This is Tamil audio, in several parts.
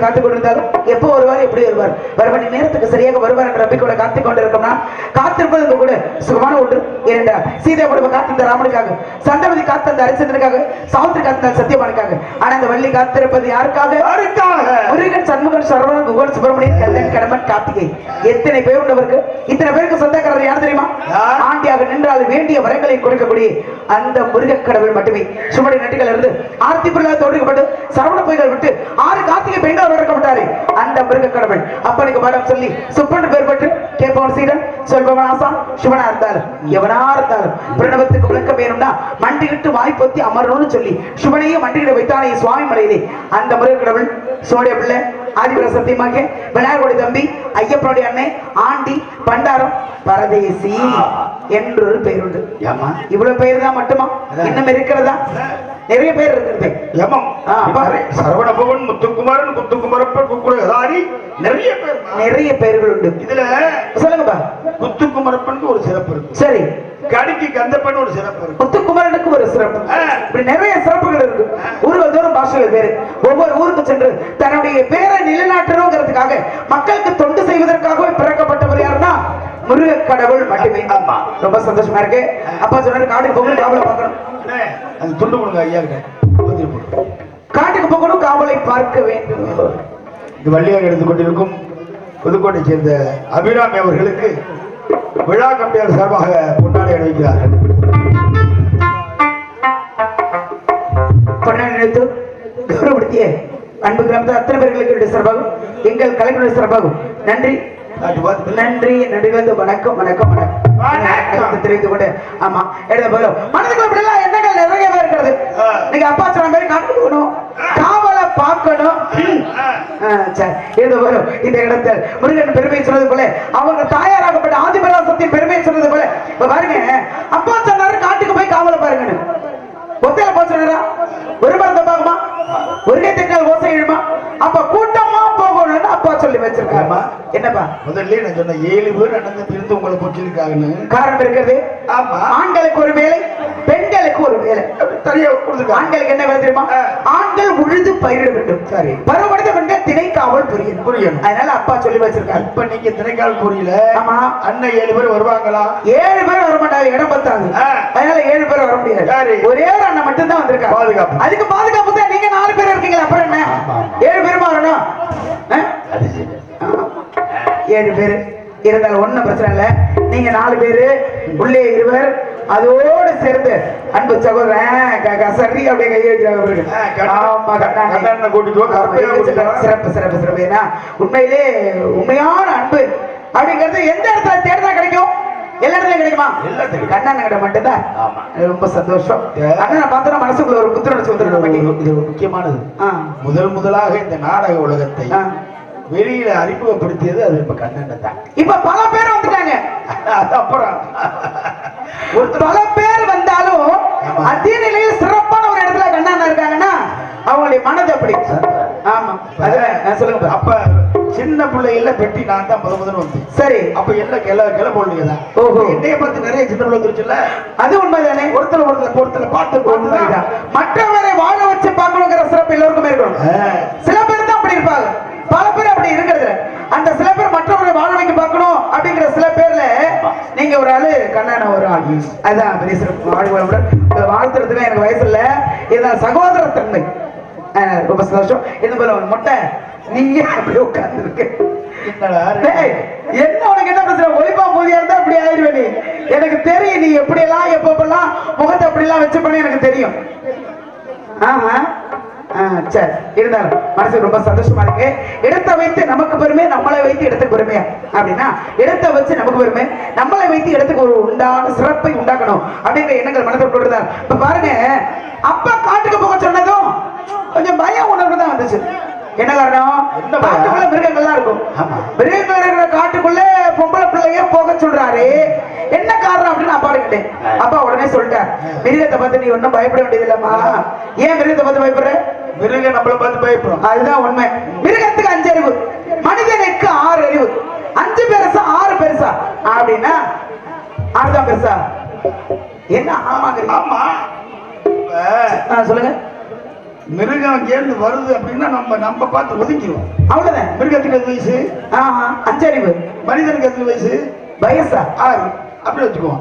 காத்துக் கொண்டிருந்தாலும் எப்போ வருவார் எப்படி வருவார் வர வேண்டிய நேரத்துக்கு சரியாக வருவார் என்ற நம்பிக்கையோட காத்துக் கொண்டிருக்கோம்னா காத்திருப்பது கூட சுகமான ஒன்று. ஏனென்றால் சீதை குடும்ப காத்திருந்த ராமனுக்காக, சந்தமதி காத்திருந்த ஹரிச்சந்திரனுக்காக, சாவித்திரி காத்திருந்த சத்தியவானுக்காக. ஆனா இந்த வள்ளி காத்திருப்பது யாருக்காக? முருகன், சண்முகன், சரவணன், குகன், சுப்பிரமணியன், கல்லன், கடம்பன், கார்த்திகை. எத்தனை பேர் உள்ளவருக்கு இத்தனை பேருக்கு சொந்தக்காரர் யார் தெரியுமா? ஆண்டியாக நின்றால் வேண்டிய வரங்களை கொடுக்கக்கூடிய அந்த முருக கடவுள் மட்டுமே. சுமடி நட்டிகள் இருந்து ஆர்த்தி பிறகு தோடுக்கப்பட்டு சரவண பொய்கள் விட்டு 6 கார்த்திகை பெண்கள் வளர்க்கப்பட்டாரு அந்த மிருக கடவுள். அப்பனுக்கு பாடம் சொல்லி சுப்பன் பேர் பெற்று கேட்பவன் சீடன், சொல்பவன் ஆசான், சிவனா இருந்தாலும் எவனா இருந்தாலும் பிரணவத்துக்கு விளக்கம் வேணும்னா மண்டிகிட்டு வாய்ப்பொத்தி அமரணும்னு சொல்லி சிவனையும் மண்டிகிட வைத்தானே சுவாமி மலையிலே அந்த மிருக கடவுள் சோடைய பிள்ளை ஆதிபுர சத்தியமாக விநாயகருடைய தம்பி ஐயப்பனுடைய அண்ணன் ஆண்டி பண்டாரம் பரதேசி என்று ஒரு பெயர் உண்டு. இவ்வளவு பெயர் தான் மட்டுமா? இன்னும் இருக்கிறதா? நிறைய பேர் இருக்கிறது. சரவணபவன், முத்துக்குமாரன், குத்துக்குமரப்பன், குக்குரதாரி, நிறைய பெயர்கள் உண்டு. இதுல சொல்லுங்கப்பா. குத்துக்குமரப்பனுக்கு ஒரு சிறப்பு இருக்கு. சரி. கடிக்கு கந்தப்பன் ஒரு சிறப்பு இருக்கு. முத்துக்குமரனுக்கு ஒரு சிறப்பு. இப்படி நிறைய சிறப்புகள் இருக்கு. ஊர்கள் தோறும் பாஷைகள் பேரு. ஒவ்வொரு ஊருக்கு சென்று தன்னுடைய பேரை நிலைநாட்டணுங்கிறதுக்காக மக்களுக்கு தொண்டு செய்வதற்காகவே பிறக்கப்பட்டவர் யாருன்னா முருக கடவுள் மட்டுமே. ரொம்ப சந்தோஷமா இருக்கு. அப்பா சொன்னாரு காட்டுக்கு போகணும், காவலை பார்க்கணும். அது துண்டு கொடுங்க ஐயா. காட்டுக்கு போகணும், காவலை பார்க்க வேண்டும். இது வள்ளியாக எடுத்துக் கொண்டிருக்கும் புதுக்கோட்டை சேர்ந்த அபிராமி அவர்களுக்கு விழா கம்பியார் சார்பாக பொன்னாடை அணிவிக்கிறார்கள். பொன்னாடை அணிவித்து கௌரவப்படுத்திய அன்பு கிராமத்தில் அத்தனை பேர்களுக்கு சார்பாகும் எங்கள் கலைஞருடைய சார்பாகும் நன்றி நன்றி நன்றி. வணக்கம் வணக்கம் வணக்கம் தெரிவித்துக் கொண்டு ஆமா எழுத போதும் மனதுக்குள்ள இப்படிலாம் எண்ணங்கள் நிறையவே இருக்கிறது. நீங்க அப்பா சொன்ன மாதிரி காட்டு போகணும், காவலை பார்க்கணும். சரி எழுத போதும் இந்த இடத்தில் முருகன் பெருமை சொன்னது போல அவங்க தாயாராகப்பட்ட ஆதிபராசத்தின் பெருமை சொன்னது போல இப்ப பாருங்க, அப்பா சொன்னாரு காட்டுக்கு போய் காவலை பாருங்கன்னு. ஒத்தையில போக சொன்னா ஒரு மரத்தை பார்க்குமா, ஒரு கைத்தக்கால் ஓசை எழுமா, அப்ப கூட்டமா போகணும்னு அப்பா சொல்லி வச்சிருக்காருமா. என்னப்பா முதல்ல நான் சொன்ன 7 பேர் அண்ணன் பிரிந்து உங்களை போட்டிருக்காங்கன்னு காரணம் இருக்கிறது. ஆண்களுக்கு ஒரு வேலை, பெண்களுக்கு ஒரு வேலை தனியா கொடுத்துருக்காங்க. ஆண்களுக்கு என்ன வேலை தெரியுமா? ஆண்கள் உழுது பயிரிட வேண்டும். சரி. பருவடைந்த பெண்கள் திணைக்காவல் புரியணும். அதனால அப்பா சொல்லி வச்சிருக்காரு. இப்ப நீங்க திணைக்கால் புரியல. ஆமா. அண்ணன் 7 பேர் வருவாங்களா? 7 பேர் வர மாட்டாங்க, இடம் பத்தாது. அதனால 7 பேர் வர முடியாது. ஒரே ஒரு அண்ணன் மட்டும் தான் வந்திருக்காங்க. பாதுகாப்பு. அதுக்கு பாதுகாப்பு தான். நீங்க 4 பேர் இருக்கீங்க, அப்புறம் என்ன? 7 பேருமா வரணும். 7 பேர் இருந்தாலும் ஒண்ணும் பிரச்சனை இல்ல. நீங்க 4 பேரு, உள்ளே 2 அதோடு சேர்ந்து அன்பு சகோதரன் சரி அப்படியே கை வைக்கிறாங்க. சிறப்பு சிறப்பு சிறப்பு. ஏன்னா உண்மையிலே உண்மையான அன்பு அப்படிங்கிறது எந்த இடத்துல தேர்தா கிடைக்கும்? எல்லா இடத்துலயும் கிடைக்குமா? கண்ணன் கிட்ட மட்டும்தான். ரொம்ப சந்தோஷம். அண்ணனை பார்த்தோன்னா மனசுக்குள்ள ஒரு புத்துணர்ச்சி வந்துடும். இது முக்கியமானது. முதலாக இந்த நாடக உலகத்தை வெளியில அறிமுகப்படுத்தியது அது இப்ப கண்ணன் தான். இப்ப பல பேர் வந்துட்டாங்க. அப்புறம் பல பேர் வந்தாலும் அதே நிலையில் சிறப்பான ஒரு இடத்துல கண்ணன் இருக்காங்கன்னா அவங்களுடைய மனது அப்படி. ஆமா, சொல்லுங்க. அப்ப சின்ன பிள்ளைகள பெட்டி நான் தான் முதல் வந்து. சரி. அப்ப எல்லாம் கிளை போடுவீங்கதான். ஓஹோ. என்னைய பார்த்து நிறைய சின்ன பிள்ளை வந்துருச்சுல்ல. அது உண்மைதானே. ஒருத்தர் பாட்டு மற்றவரை வாழ வச்சு பார்க்கணுங்கிற சிறப்பு எல்லோருக்குமே இருக்கணும். சில பேர் தான் அப்படி இருப்பாங்க, பல பேர் அப்படி இருக்கிறது. அந்த சில பேர் மற்றவரை வாழ வைக்க பார்க்கணும் அப்படிங்கிற சில பேர்ல நீங்க ஒரு ஆளு, கண்ணான ஒரு ஆள். அதுதான் பெரிய சிறப்பு. வாழ்த்துறதுக்கு எனக்கு வயசு இல்ல. இதுதான் சகோதர தன்மை. ரொம்ப சந்தோஷம். இது போல மொட்டை நீங்க அப்படி உட்கார்ந்து இருக்கு. என்ன உனக்கு என்ன பிரச்சனை? ஒளிப்பா மூதியா இருந்தா அப்படி ஆயிடுவேன். நீ எனக்கு தெரியும், நீ எப்படி எல்லாம் எப்பப்பெல்லாம் முகத்தை அப்படி எல்லாம் வச்சு பண்ணி எனக்கு தெரியும். சரி, இருந்தாலும் மனசுக்கு ரொம்ப சந்தோஷமா இருக்கு. இடத்தை வைத்து நமக்கு பெருமை, நம்மளை வைத்து இடத்துக்கு பெருமையா அப்படின்னா, இடத்தை வச்சு நமக்கு பெருமை, நம்மளை வைத்து இடத்துக்கு ஒரு உண்டான சிறப்பை உண்டாக்கணும் அப்படிங்கிற எண்ணங்கள் மனதில் கொண்டுதான். இப்ப பாருங்க, அப்பா காட்டுக்கு போக சொன்னதும் கொஞ்சம் பய உணர்வு தான் வந்துச்சு. என்ன காரணம்? காட்டுக்குள்ள மிருகங்கள்லாம் இருக்கும். மிருகங்கள் இருக்கிற காட்டுக்குள்ள பொம்பளை பிள்ளைய போக சொல்றாரு. என்ன காரணம் அப்படின்னு அப்பா கிட்டேன். அப்பா உடனே சொல்லிட்டார், மிருகத்தை பார்த்து நீ ஒன்னும் பயப்பட வேண்டியது இல்லம்மா. ஏன் மிருகத்தை பார்த்து பயப்படுற? மிருகம் நம்மளை பார்த்து பயப்படும். அதுதான் உண்மை. மிருகத்துக்கு 5 அறிவு, மனிதனுக்கு 6 அறிவு. 5 பெருசா 6 பெருசா அப்படின்னா 6 தான் பெருசா? என்ன ஆமாங்க? ஆமா, சொல்லுங்க. மிருகம் சேர்ந்து வருது அப்படின்னா நம்ம பார்த்து ஒதுக்கிடுவோம். அவ்வளவுதான். மிருகத்துக்கு எது வயசு? 5 அறிவு. மனிதனுக்கு எது வயசு? வயசா 6 அப்படி வச்சுக்குவோம்.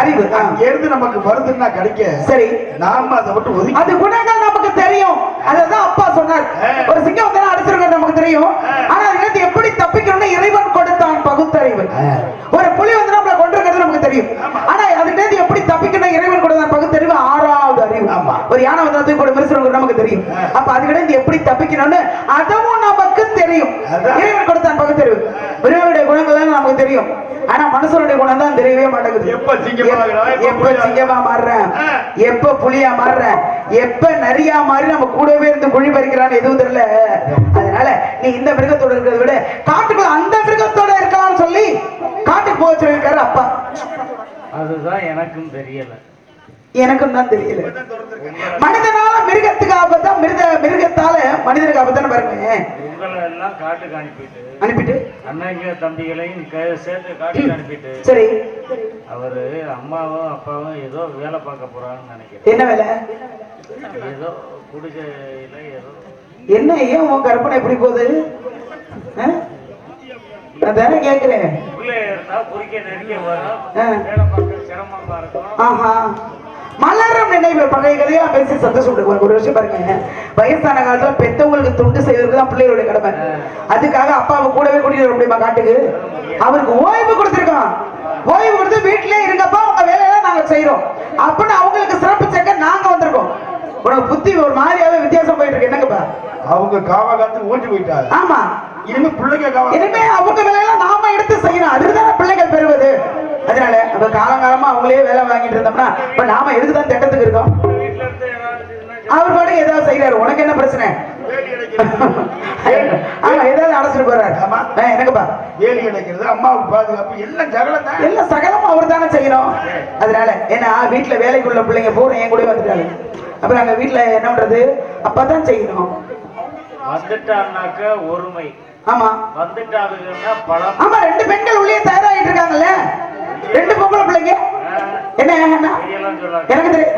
அறிவு இருந்து நமக்கு வருதுன்னா கிடைக்க. சரி, நாம அதை விட்டு ஒதுக்கி. அது குணங்கள் நமக்கு தெரியும். அதான் அப்பா சொன்னார். ஒரு சிங்கம் வந்து அடிச்சிருக்கிறது நமக்கு தெரியும். ஆனா அதுல எப்படி தப்பிக்கணும்னு இறைவன் கொடுத்தான் பகுத்தறிவு. ஒரு புலி வந்து நம்மளை கொண்டிருக்கிறது நமக்கு தெரியும். ஆனா அதுல எப்படி தப்பிக்கணும் இறைவன் கொடுத்தான் பகுத்தறிவு. 6வது அறிவு. ஒரு யானை வந்து தூக்கி போட மிருகம் நமக்கு தெரியும். அப்ப அதுக்கிட்ட எப்படி தப்பிக்கணும்னு அதுவும் நமக்கு தெரியும். இறைவன் கொடுத்தான் பகுத்தறிவு. மிருகனுடைய குணங்கள் நமக்கு தெரியும். ஆனா மனுஷனுடைய குணம் தான் தெரியவே மாட்டேங்குது. எப்ப சிங்கமா மாறுறேன், எப்ப புலியா மாறுறேன், எப்ப நரியா மாறி நம்ம கூடவே இருந்து குழி பறிக்கிறான்னு எதுவும் தெரியல. அதனால நீ இந்த மிருகத்தோட இருக்கிறத விட காட்டுக்குள்ள அந்த மிருகத்தோட இருக்கலாம்னு சொல்லி காட்டுக்கு போக சொல்லியிருக்காரு அப்பா. அதுதான் எனக்கும் தெரியல. எனக்கும் தான் தெரியல. மனிதனால மிருகத்துக்கு ஆபத்தா, மிருகத்தால மனிதனுக்கு ஆபத்தான பாருங்க. உங்களை எல்லாம் காட்டுக்கு அனுப்பிட்டு அண்ணங்க தம்பிகளையும் சேர்த்து காட்டுக்கு அனுப்பிட்டு, சரி, அவரு அம்மாவும் அப்பாவும் ஏதோ வேலை பார்க்க போறாங்கன்னு நினைக்கிறேன். என்ன வேலை? ஏதோ குடிசையில ஏதோ. என்ன ஏன் உன் கற்பனை எப்படி போகுது? நான் தானே கேட்கிறேன். உள்ளே இருந்தா குறிக்க நெருங்க வரும், வேலை பார்க்க சிரமமா இருக்கும். மலரும் நினைவு பழைய கதையெல்லாம் பேசி சந்தோஷம். ஒரு விஷயம் பாருங்க, வயசான காலத்துல பெத்தவங்களுக்கு தொண்டு செய்வதற்கு தான் பிள்ளைகளுடைய கடமை. அதுக்காக அப்பாவை கூடவே கூட்டிட்டு வர முடியுமா காட்டுக்கு? அவருக்கு ஓய்வு கொடுத்திருக்கோம். ஓய்வு கொடுத்து வீட்டிலே இருங்கப்பா, உங்க வேலையெல்லாம் நாங்க செய்யறோம் அப்படின்னு அவங்களுக்கு சிறப்பு சேர்க்க நாங்க வந்திருக்கோம். உனக்கு புத்தி ஒரு மாதிரியாவே வித்தியாசம் போயிட்டு இருக்கு. என்னங்கப்பா? அவங்க காவகாலத்துக்கு ஓட்டி போயிட்டாங்க. ஆமா, இனிமே பிள்ளைங்க இனிமே அவங்க வேலையெல்லாம் நாம எடுத்து செய்யணும். அதுதான் பிள்ளைகள் பெறுவது. அதனால நம்ம காலங்காலமா அவங்களே வேலை வாங்கிட்டு இருந்தோம்னா இப்ப நாம எதுக்குதான் திட்டத்துக்கு இருக்கோம்? அவர் பாட்டு ஏதாவது செய்யறாரு, உனக்கு என்ன பிரச்சனை? ஆமா, ஏதாவது அடைச்சிட்டு போறாரு. எனக்குப்பா வேலி அடைக்கிறது, அம்மாவுக்கு பாதுகாப்பு, எல்லாம் ஜகலம் தான். எல்லாம் சகலமும் அவர் தானே செய்யணும். அதனால ஏன்னா வீட்டுல வேலைக்குள்ள பிள்ளைங்க பூரா என் கூட வந்துட்டாங்க. அப்புறம் அங்க வீட்டுல என்ன பண்றது? அப்பதான் செய்யணும். வந்துட்டான்னாக்க ஒருமை. ஆமா, வந்துட்டாங்கன்னா பழம். ஆமா, 2 பெண்கள் உள்ளே தயாராகிட்டு இருக்காங்கல்ல, 2 பொம்பளை பிள்ளைங்க. என்ன அப்படிலாம் சொல்லாது. எனக்கு தெரியும்.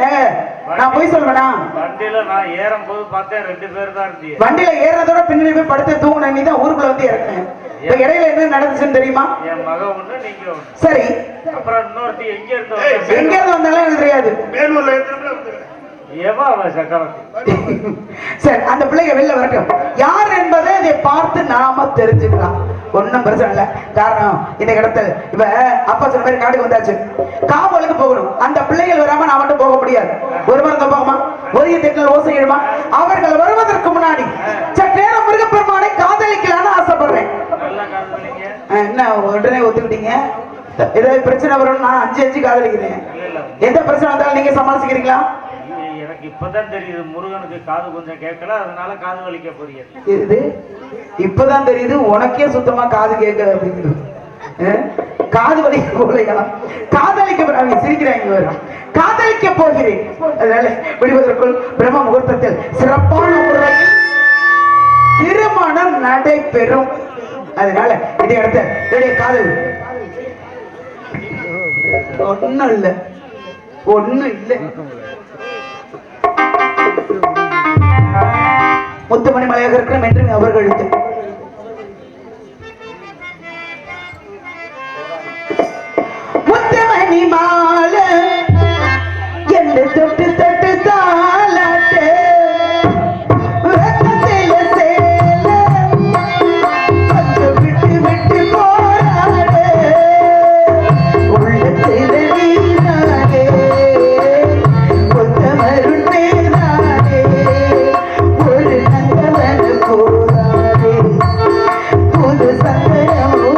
நான் போய் சொல்லுவேனா? வண்டியில நான் ஏறும் போது பார்த்தேன் 2 பேர் தான் இருந்தீங்க. வண்டியில ஏறதோட பின்னாடி போய் படுத்து தூங்கின நீ தான் ஊருக்குள்ள வந்து இறக்குனேன். இப்ப இடையில என்ன நடந்துச்சுன்னு தெரியுமா? என் மக ஒண்ணு, நீங்க ஒண்ணு. சரி, அப்புறம் இன்னொருத்தி எங்க இருந்து எங்க இருந்து வந்தாலும் எனக்கு தெரியாது. வேலூர்ல எத்தனை எவா அவ சக்கரவர்த்தி? சரி, அந்த பிள்ளைங்க வெளில வரட்டும். யார் என்பதை இதை பார்த்து நாம தெரிஞ்சுக்கலாம். ஒன்னும் பிரச்சனை இல்லை. காரணம் இந்த இடத்துல இப்ப அப்பா சொன்ன மாதிரி காடுக்கு வந்தாச்சு, காவலுக்கு போகணும். அந்த பிள்ளைகள் வராம நான் மட்டும் போக முடியாது. ஒரு மரம் போகுமா, ஒரு தெட்டில் ஓசை எழுமா. அவர்கள் வருவதற்கு முன்னாடி சற்று நேரம் முருகப்பெருமானை காதலிக்கலான்னு ஆசைப்படுறேன். நல்லா காதலிங்க. என்ன உடனே ஒத்துக்கிட்டீங்க? ஏதாவது பிரச்சனை வரும்னு நான் 5 காதலிக்கிறேன். எந்த பிரச்சனை வந்தாலும் நீங்க சமாளிச்சுக்கிறீங்களா? எனக்கு இப்பதான் தெரியுது முருகனுக்கு காது கொஞ்சம் கேட்கல, அதனால காது வலிக்க போறீங்க. இது இப்பதான் தெரியுது உனக்கே சுத்தமா காது கேட்கல அப்படிங்கிறது. காது வலிக்க போகலையா? காதலிக்க சிரிக்கிறாங்க வரும். காதலிக்க போகிறேன். அதனால விடுவதற்குள் பிரம்ம முகூர்த்தத்தில் சிறப்பான முறையில் திருமணம் நடைபெறும். அதனால இதை அடுத்த என்னுடைய காதல் ஒண்ணும் இல்ல, ஒண்ணும் இல்லை. முத்துமணி மலையாக இருக்கிறோம் என்று அவர்களுக்கு முத்துமணி மாலை என்று தொட்டு தொட்டு தாளாட்டு ரத்தத்தில சேல கொஞ்சம் விட்டு விட்டு போராடு உள்ளத்தில நீராடே கொத்தமருள் மேலாடே ஒரு நந்தவன போராடே புது சந்தனமோ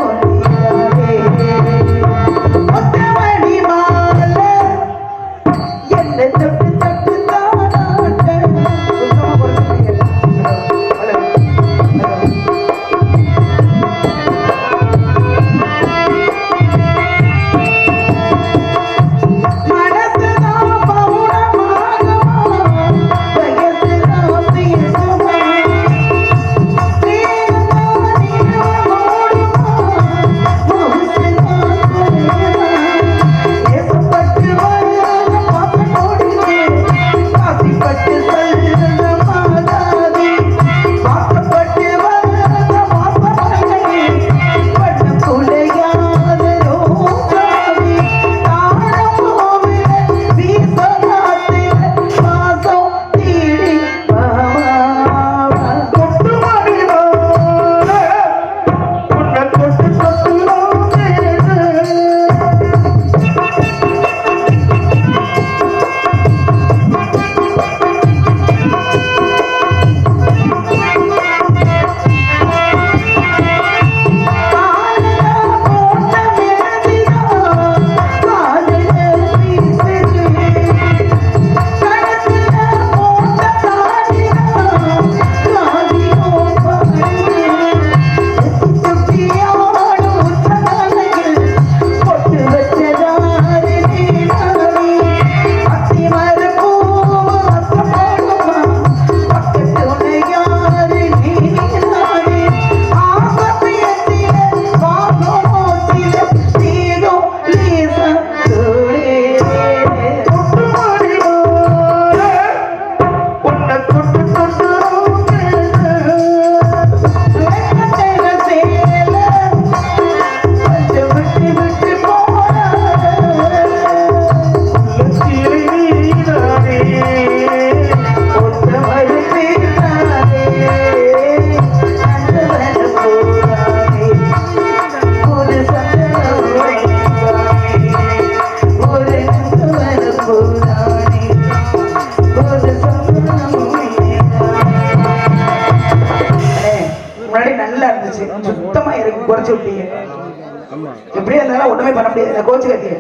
நீராடே முத்துமணி மாலை என்ன தொட்டு தொட்டு தாளாட்டு. சுத்தமா பொறுத்துக்கிறீங்க. ஹலோ மனசுதான் பௌரமாகுமா, வயசுதான் பேசுமா, தேகந்தான் நிறமோடுமா, மவுசுதான் குறையுமா, ஏசப்பட்டு வராத பாசத்தோடுவே, காசிப்பட்டு சொல்லுத மாதாவி, வாக்கப்பட்டு வராத வாசமகனே, வண்ணம் குலையாத ரோஜாவே, தாழமோவில வீசலாத்தில வாசம் தீடி வாவா. முத்துமணி மாலை உன்னை தொட்டு தொட்டு காலையில போட்ட மேதிதான் காலையில வீசுது, கடத்துல போட்ட தாடிதான் காதியோ படுது, சுற்றியாடும் உச்சந்தலையில் பொட்டு வச்சதாரு நீராடி, அத்திமரப்பூ ரசப்படுமா, பக்கத்து உனையாரு நீராடி, ஆசையத்தில வாசமோத்தில தீரும் ஈசன் சூடே. முத்துமணி மாலை உன்னை தொட்டு தொட்டு வெக்கத்தில சேல கொஞ்சம் விட்டு விட்டு போறாத லட்சியை நீதானே ஒத்தமரு தீர்த்தாதே, நந்தவன போராதே, ஒரு சந்தனம் வைத்தாதே, ஒரு நந்தவன போராதே, ஒரு சந்தனம் வைத்தாதே. முன்னாடி நல்லா இருந்துச்சு, சுத்தமா இருக்கு, குறைச்சு விட்டீங்க. எப்படியா இருந்தாலும் ஒண்ணுமே பண்ண முடியாது. கோச்சு கத்திய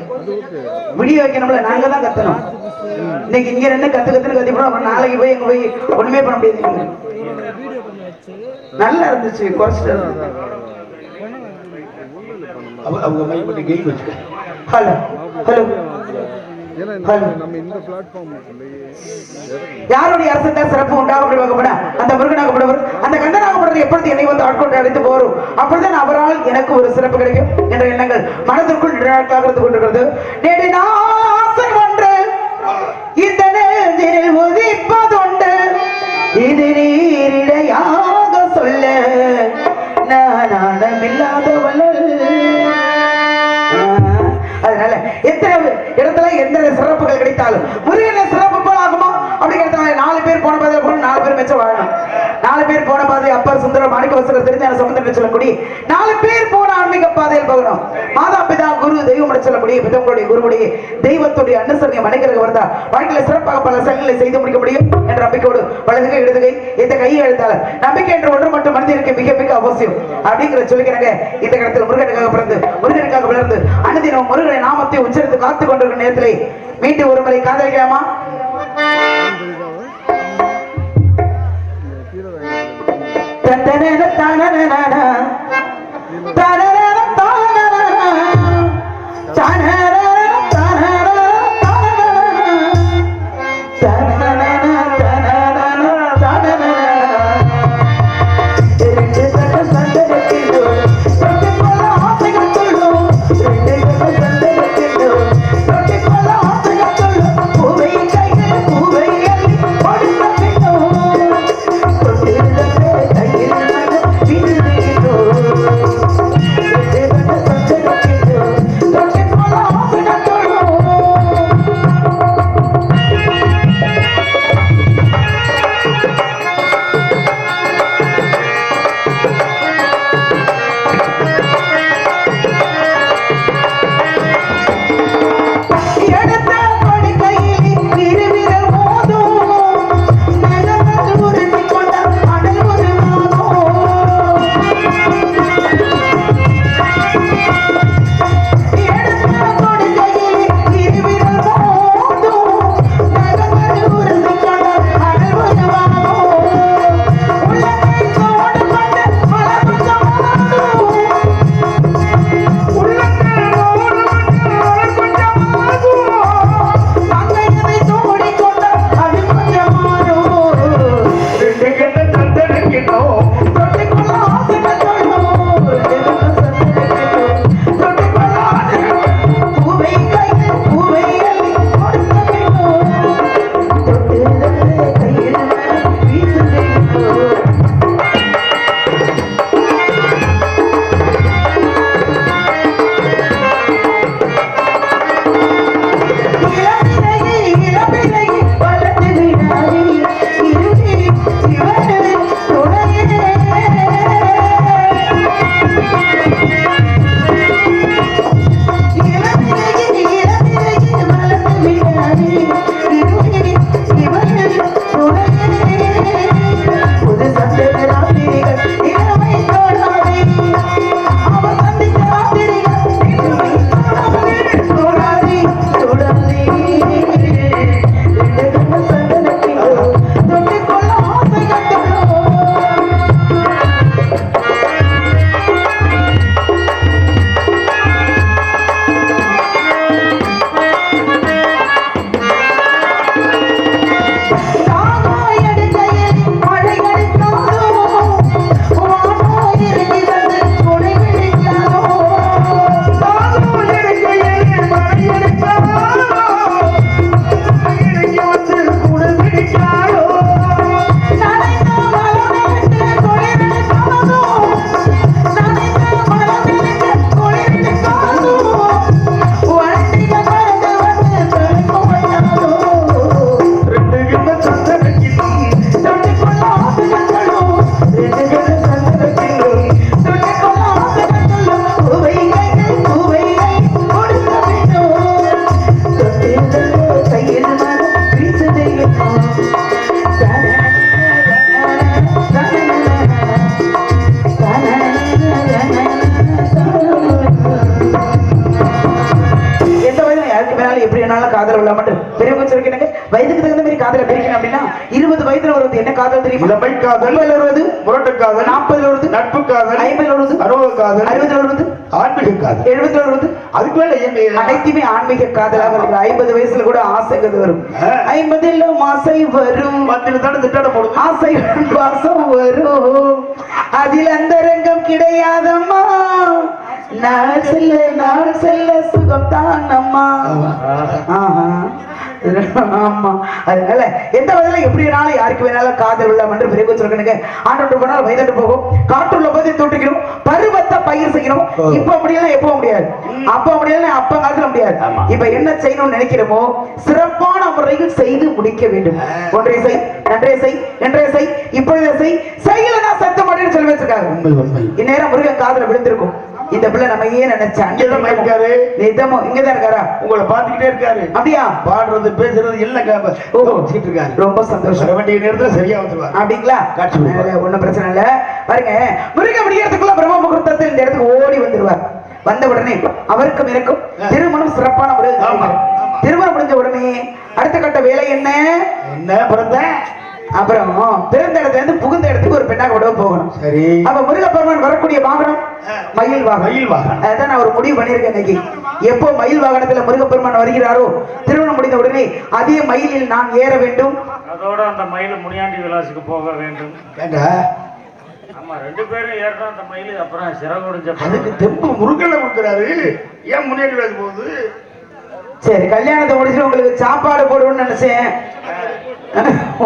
விடிய வைக்கணும்ல, நாங்க தான் கத்தணும். இன்னைக்கு இங்க ரெண்டு கத்துன்னு கத்திப்போம், அப்புறம் நாளைக்கு போய் எங்க போய் ஒண்ணுமே பண்ண முடியாது. நல்லா இருந்துச்சு, குறைச்சிட்டு அவங்க மைக் பண்ணி கெயில் வச்சுக்க. Hello hello hello. யாருடைய அரசன் சிறப்பு உண்டாகப்படுவாங்க, அந்த முருகனாகப்படுவர், அந்த கந்தனாகப்படுவது எப்பொழுது என்னை வந்து ஆட்கொண்டு அழைத்து போரும், அப்பொழுதுதான் அவரால் எனக்கு ஒரு சிறப்பு கிடைக்கும் என்ற எண்ணங்கள் மனதிற்குள் நிழலாக இருந்து கொண்டிருக்கிறது. நேற்று நான் ஆசை ஒன்று அதனால எத்தனை இடத்துல எந்த சிறப்புகள் கிடைத்தாலும் முருகன சிறப்பு போல ஆகுமா அப்படிங்கிறதுனால 4 பேர் போன பாதையில போகணும், 4 பேர் மெச்சம் வாழணும். 4 பேர் போன பாதை அப்பர் சுந்தரம் மாணிக்க வசூல் தெரிஞ்ச சமுத்திரம் சொல்லக்கூடிய 4 பேர் போன ஆன்மீக பாதையில் போகணும். மாதா பிதா குரு தெய்வம் சொல்லக்கூடிய பிதங்களுடைய குருவுடைய தெய்வத்துடைய அனுசரணையை மனைக்கிறதுக்கு வந்தா வாழ்க்கையில சிறப்பாக பல செயல்களை செய்து முடிக்க முடியும் என்ற நம்பிக்கையோடு வலதுகை இடதுகை எந்த கையை எழுத்தாலும் நம்பிக்கை என்ற ஒன்று மட்டும் மனிதனுக்கு மிக மிக அவசியம் அப்படிங்கிற சொல்லிக்கிறாங்க. இந்த இடத்துல முருகனுக்காக பிறந்து முருகனுக்காக வளர்ந்து அனுதினம் முருகனை நாமத்தை உச்சரித்து காத்துக் கொண்டிருக்கிற நேரத்திலே மீண்டும் ஒரு முறை காதலிக்கலாமா? வயதுக்கு தகுந்த மாதிரி காதல பிரிக்கணும் அப்படின்னா 20 வயதுல வருவது என்ன காதல் தெரியுமா? இளமை காதல், வருவது முரட்டு காதல், 40 வருவது நட்பு காதல், 50 வருவது 60 காதல், 60 வருவது ஆன்மீக காதல், 70 வருவது அதுக்கு மேல அனைத்துமே ஆன்மீக காதலாக இருக்கு. 50 வயசுல கூட ஆசைங்கிறது வரும். 50 ஆசை வரும், 10 தானே திட்டாட போடுது, ஆசை பாசம் வரும், அதில் அந்த ரங்கம் கிடையாதம்மா, நாள் செல்ல சுகம் தான் அம்மா. ஆமா, அதனால எந்த வகையில எப்படி வேணாலும் யாருக்கு வேணாலும் காதல் உள்ளம் என்று பிறகு சொல்லுங்க. ஆண்டு போனால் வயது போகும், காற்றுள்ள போதை தூட்டிக்கணும், பருவத்தை பயிர் செய்யணும். இப்ப முடியல, எப்போ முடியாது, அப்ப முடியல, அப்ப காலத்துல முடியாது. இப்ப என்ன செய்யணும்னு நினைக்கிறோமோ சிறப்பான முறையில் செய்து முடிக்க வேண்டும். ஒன்றை செய், நன்றே செய், என்றே செய், இப்பொழுதே செய், செய்யலன்னா சத்த மாட்டேன்னு சொல்லி வச்சிருக்காரு. இந்நேரம் முருகன் காதல விழுந்திருக்கும். இந்த பிள்ளை நம்ம ஏன் நினைச்சா இருக்காரு, நிதமும் இங்கதான் இருக்காரா, உங்களை பாத்துக்கிட்டே இருக்காரு. அப்படியா? பாடுறது பேசுறது எல்லாம் இருக்காரு. ரொம்ப சந்தோஷம். வேண்டிய நேரத்துல சரியா வந்துருவாரு. அப்படிங்களா? காட்சி ஒண்ணும் பிரச்சனை இல்ல. பாருங்க, முருகன் முடியறதுக்குள்ள பிரம்ம முகூர்த்தத்தில் இந்த இடத்துக்கு ஓடி வந்துருவார். வந்த உடனே அவருக்கும் எனக்கும் திருமணம் சிறப்பான முறையில் திருமணம் முடிஞ்ச உடனே அடுத்த கட்ட வேலை என்ன? என்ன பிறந்த அப்புறம் பிறந்த இடத்துல இருந்து புகுந்த இடத்துக்கு ஒரு பெண்ணாக விட போகணும். சரி. அப்ப முருகப்பெருமான் வரக்கூடிய வாகனம் மயில் வாகனம். மயில் வாகனம். அதான் நான் ஒரு முடிவு பண்ணியிருக்கேன் இன்னைக்கு. எப்போ மயில் வாகனத்துல முருகப்பெருமான் வருகிறாரோ திருமணம் முடிந்த உடனே அதே மயிலில் நான் ஏற வேண்டும். அதோட அந்த மயில் முனியாண்டி விலாசுக்கு போக வேண்டும். ஆமா, 2 பேரும் ஏறினா அந்த மயில் அப்புறம் சிறகுடிஞ்ச அதுக்கு தெம்பு முருகல்ல கொடுக்குறாரு. ஏன் முனியாண்டி விலாசு போகுது? சரி, கல்யாணத்தை முடிச்சுட்டு உங்களுக்கு சாப்பாடு போடுவோம்னு நினைச்சேன்.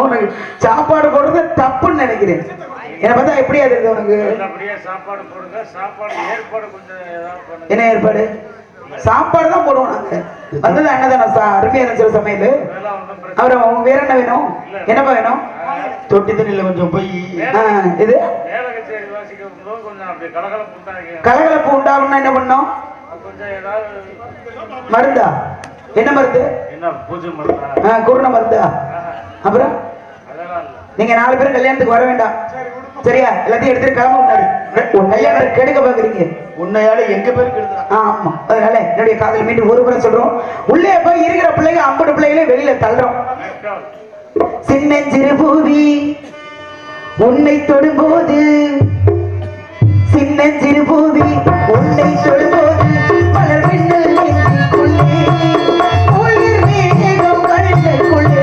உனக்கு சாப்பாடு போடுறது தப்புன்னு நினைக்கிறேன். என்ன பார்த்தா எப்படியா இருக்கு உனக்கு? அப்படியே சாப்பாடு போடுங்க. சாப்பாடு ஏற்பாடு கொஞ்சம் ஏதாவது பண்ணுங்க. என்ன ஏற்பாடு? சாப்பாடு தான் போடுவோம் நாங்க. வந்தது அண்ணதான அருமையா இருந்துச்சு சமையல். அப்புறம் வேற என்ன வேணும்? என்னப்பா வேணும்? தொட்டி தண்ணியில கொஞ்சம் போய் இது மேல கச்சேரி வாசிக்கும் போது கொஞ்சம் அப்படி கலகலப்பு உண்டாங்க. கலகலப்பு உண்டாகணும்னா என்ன பண்ணோம்? கொஞ்சம் ஏதாவது மருந்தா? என்ன மருந்து? என்ன பூஜை மருந்தா? குருண மருந்தா? அப்புறம் அதெல்லாம் இல்ல. நீங்க 4 பேரும் கல்யாணத்துக்கு வர வேண்டாம், சரியா? எல்லாத்தையும் எடுத்துட்டு கிளம்ப முன்னாடி. கல்யாணம் கெடுக்க பாக்குறீங்க. உன்னையால எங்க பேருக்கு எழுதுறான். ஆமா, அதனால என்னுடைய காதல் மீண்டும் ஒரு முறை சொல்றோம். உள்ளே போய் இருக்கிற பிள்ளைங்க 50 பிள்ளைகளே வெளியில தள்ளுறோம். சின்னஞ்சிறு பூவி உன்னை தொடும்போது, சின்னஞ்சிறு பூவி உன்னை தொடும்போது மலர் மின்னல் நெஞ்சுக்குள்ளே, குளிர் மேகம் கண்ணுக்குள்ளே,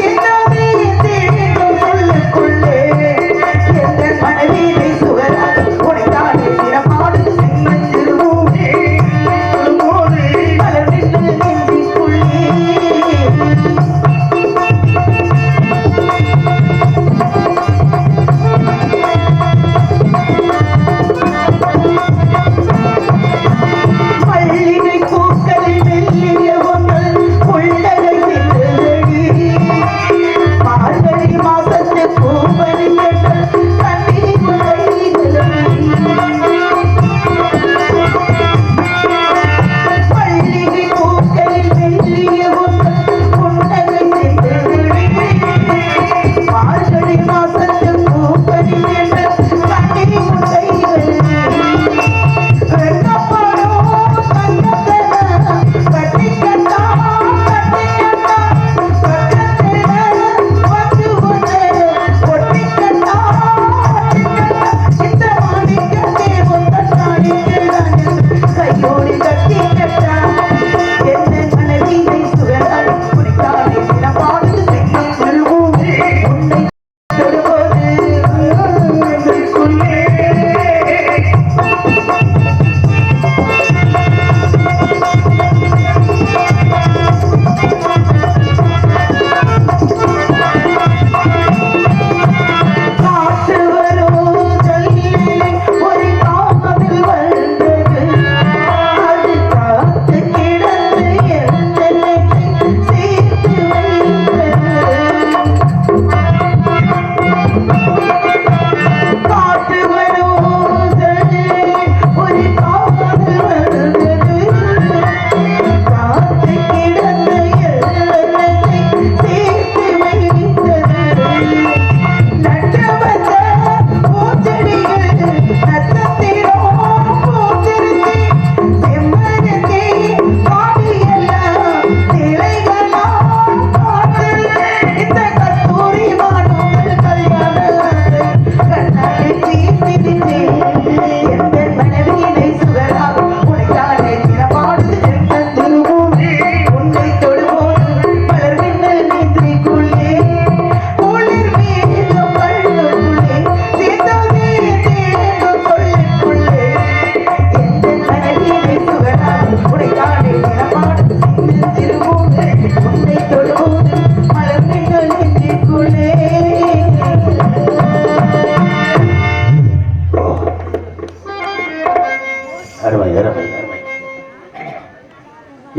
என்னவே தேடும் சொல்லுக்குள்ளே, எந்த மனதிலே சுகராக உனைத்தானே நிறமாடு சின்னஞ்சிறு பூவி தொடும்போது மலர் மின்னல் நெஞ்சுக்குள்ளே.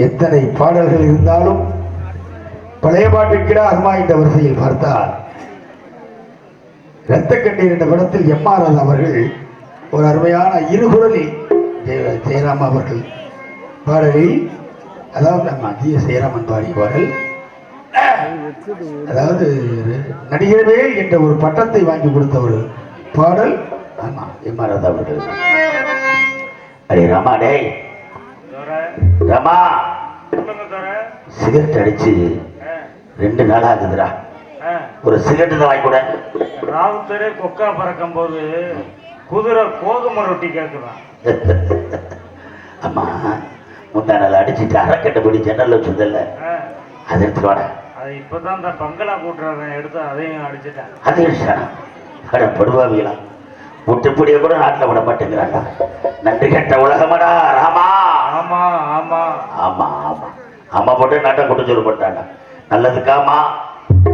எத்தனை பாடல்கள் இருந்தாலும் பழைய பாட்டுக்கிட அருமா என்ற வரிசையில் பார்த்தால் இரத்த கண்ணீர் என்ற படத்தில் எம்.ஆர். ராதா அவர்கள் ஒரு அருமையான இருகுரலில் ஜெயராம் அவர்கள் பாடலில், அதாவது நம்ம ஜி ஜெயராமன் பாடிய பாடல், அதாவது நடிகரவே என்ற ஒரு பட்டத்தை வாங்கி கொடுத்த ஒரு பாடல். ஆமா, எம்.ஆர். ராதா அவர்கள். அடே ராமா, டே ராமா, சிகரெட் அடிச்சு 2 நாள் ஆகுதுடா. ஒரு சிகரெட் தான் வாங்கி கூட. ராவுத்தரே கொக்கா பறக்கும் போது குதிரை கோதுமை ரொட்டி கேட்குறான். அம்மா, முந்தா நாள் அடிச்சுட்டு அரைக்கட்டை பிடி ஜன்னல் வச்சிருந்தல, அது எடுத்துட்டு வாட. அது இப்பதான் இந்த பங்களா கூட்டுறவன் எடுத்து அதையும் அடிச்சுட்டேன். அது அடிச்சானா? அட படுவாவிலாம், முட்டுப்படிய கூட நாட்டில் விட மாட்டேங்கிறாங்க. நன்றி கெட்ட உலகமடா ராமா. ஆமா ஆமா ஆமா ஆமா அம்மா போட்டு நாட்டை கொண்டு சொல்ல போட்டாங்க. நல்லதுக்காமா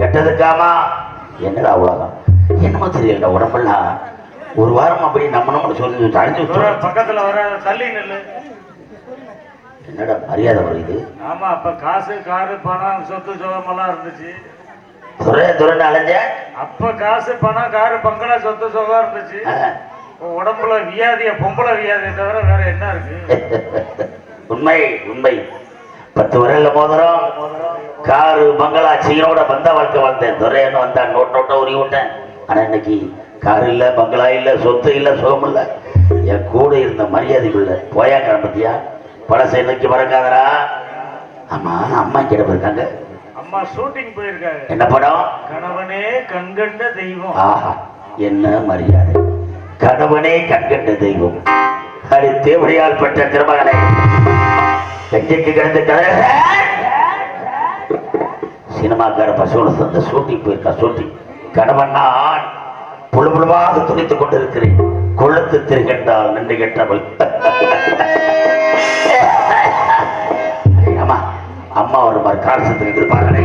கெட்டதுக்காமா, என்னடா உலகம் என்னமோ தெரியல. உடம்பெல்லாம் ஒரு வாரம் அப்படி நம்ம சொல்லி அழிஞ்சு பக்கத்துல வர தள்ளி நெல்லு. என்னடா மரியாதை வருது? ஆமா, அப்ப காசு காரு பணம் சொத்து சுகமெல்லாம் இருந்துச்சு. துறை அலைஞ்ச அப்ப காசு பணம் காரு பங்களா சொத்து சுகம் இருந்துச்சு. உடம்புல வியாதிய பொம்பளை வியாதியை தவிர வேற என்ன இருக்கு? உண்மை உண்மை. 10 வருஷத்துல மோதிரம் காரு பங்களா சீனோட வந்த வாழ்க்கை வாழ்ந்தேன். துறையன்னு வந்தா நோட்டை உரி விட்டேன். ஆனா இன்னைக்கு காரு இல்ல, பங்களா இல்ல, சொத்து இல்ல, சுகம் இல்ல. என் கூட இருந்த மரியாதைக்குள்ள போயா கிளம்பத்தியா பழசை இன்னைக்கு மறக்காதரா. ஆமா, அம்மா கிட்ட போயிருக்காங்க. அம்மா ஷூட்டிங் போயிருக்காங்க. என்ன படம்? கணவனே கண்கண்ட தெய்வம். ஆஹா, என்ன மரியாதை! கணவனே கண்கண்ட தெய்வம். அது தேவடையால் பெற்ற திருமகனை வெற்றிக்கு கிடந்த சினிமாக்கார பசுவோட சொந்த ஷூட்டிங் போயிருக்கா. ஷூட்டிங் கணவன் நான் புழுவாக துணித்துக் கொண்டிருக்கிறேன். கொழுத்து திருகண்டால் நன்றி கெட்டவள். அம்மா அம்மா ஒரு மாதிரி காரசத்துக்கு இருப்பாங்களே.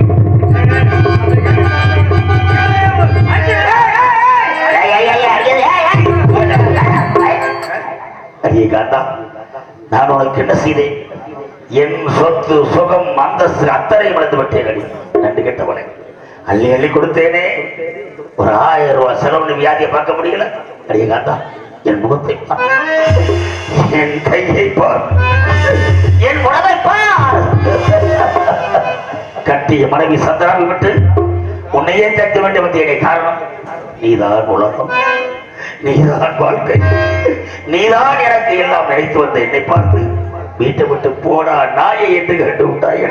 அடியே காந்தா, நான் உனக்கு என்ன செய்தேன்? என் சொத்து சுகம் அந்தஸ்து அத்தனை வளர்ந்து விட்டேன். அடி நன்றி கெட்டவனை அள்ளி அள்ளி கொடுத்தேனே. ஒரு 1000 ரூபாய் செலவு வியாதியை பார்க்க முடியல. அடியே காந்தா, என் முகத்தை பார், என் கையை பார், என் உடலை பார். கட்டிய மனைவி சந்திராவை விட்டு உன்னையே தட்ட வேண்டும் வந்தேனே. காரணம், நீதான் உலகம், நீதான் வாழ்க்கை, நீதான் எனக்கு எல்லாம் நினைத்து வந்த என்னை பார்த்து வீட்டை விட்டு போனா நாயை என்று கண்டு விட்டாய்.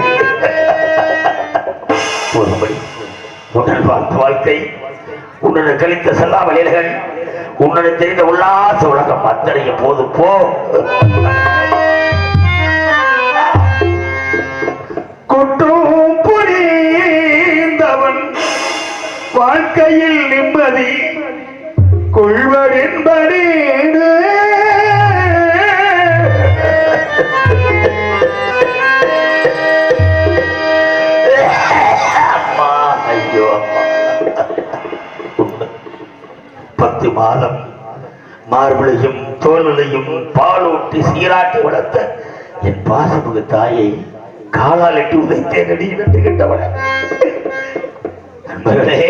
ஒருபடி உன்னுடன் வாழ்த்த வாழ்க்கை, உன்னுடன் கழித்த செல்லா வழிகள், உன்னுடன் தெரிந்த உல்லாச உலகம் அத்தனையும் போது போ. கொட்டும் புரிந்தவன் வாழ்க்கையில் நிம்மதி கொள்வதென்படி. அம்மா, ஐயோ அம்மா, 10 மாதம் மார்பிளையும் தோல்களையும் பாலூட்டி சீராட்டி வளர்த்த என் பாசமுக தாயை காலால் எட்டி உதைத்தேன். அடி நன்றி கெட்டவன. நண்பர்களே,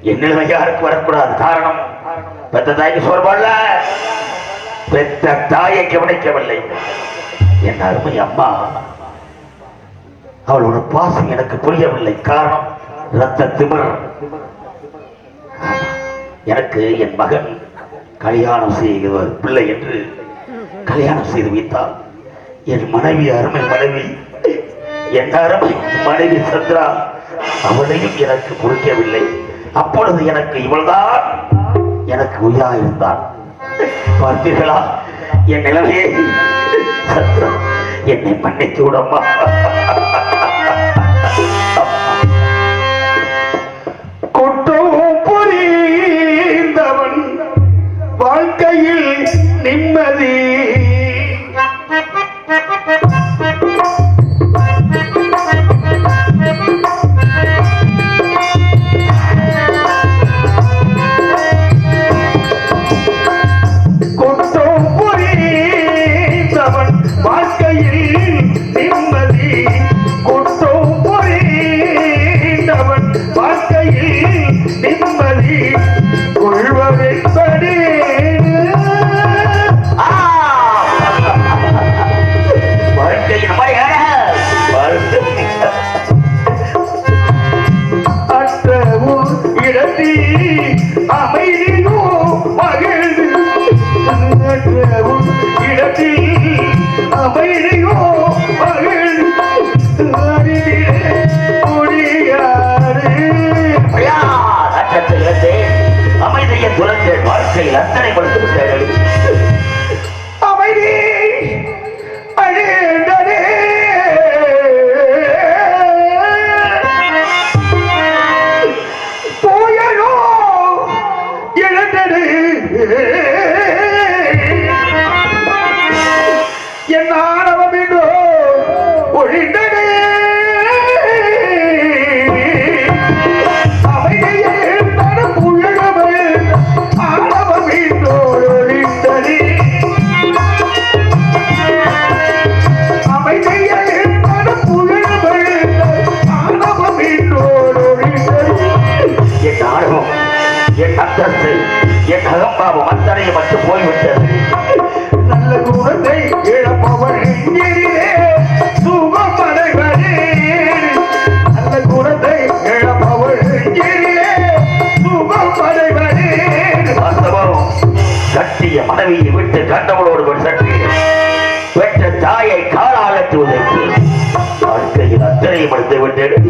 என் நிலைமை யாருக்கு வரக்கூடாது. காரணம், பெத்த தாய்க்கு சோர்வாடல, பெத்த தாயை கவனிக்கவில்லை. என் அருமை அம்மா, அவளோட பாசம் எனக்கு புரியவில்லை. காரணம், இரத்த திமிர். எனக்கு என் மகன் கல்யாணம் செய்வது பிள்ளை என்று கல்யாணம் செய்து வைத்தால் என் மனைவி, அருமை மனைவி, என் அருமை மனைவி சந்திரா, அவளையும் எனக்கு புரிக்கவில்லை. அப்பொழுது எனக்கு இவள்தான் எனக்கு உயிரா இருந்தாள். பார்த்தீர்களா என் நிலைமையை? சந்திரா, என்னை மன்னித்து விடம்மா. கொட்டும் புரிந்தவன் வாழ்க்கையில் நிம்மதி வாழ்க்கையில் என் வாழ்க்கையில் அத்தனை மறுத்து விட்டேன். அமைதி அழிந்ததே. போயனோ இழந்தது. என் ஆணவமின்றோ ஒழிந்தது. அமைதியில் தடம் புயலவள் ஆணவமின்றோ ஒழிந்தது. அமைதியில் தடம் புயலவள் ஆணவமின்றோ ஒழிந்தது. என் ஆணவம், என் அந்தஸ்து, என் அகம்பாவம் அத்தனை மட்டும் போய்விட்டது. நல்ல குணத்தை இழப்பவள் எங்கிலே சுகமடைவதே. நல்ல குணத்தை இழப்பவள் எங்கிலே சுகமடைவதே. வாஸ்தவம், கட்டிய மனைவியை விட்டு கண்டவளோடு ஒரு சற்று பெற்ற தாயை காலாலத்து உதைத்து வாழ்க்கையில் அத்தனை மறுத்து விட்டேன்.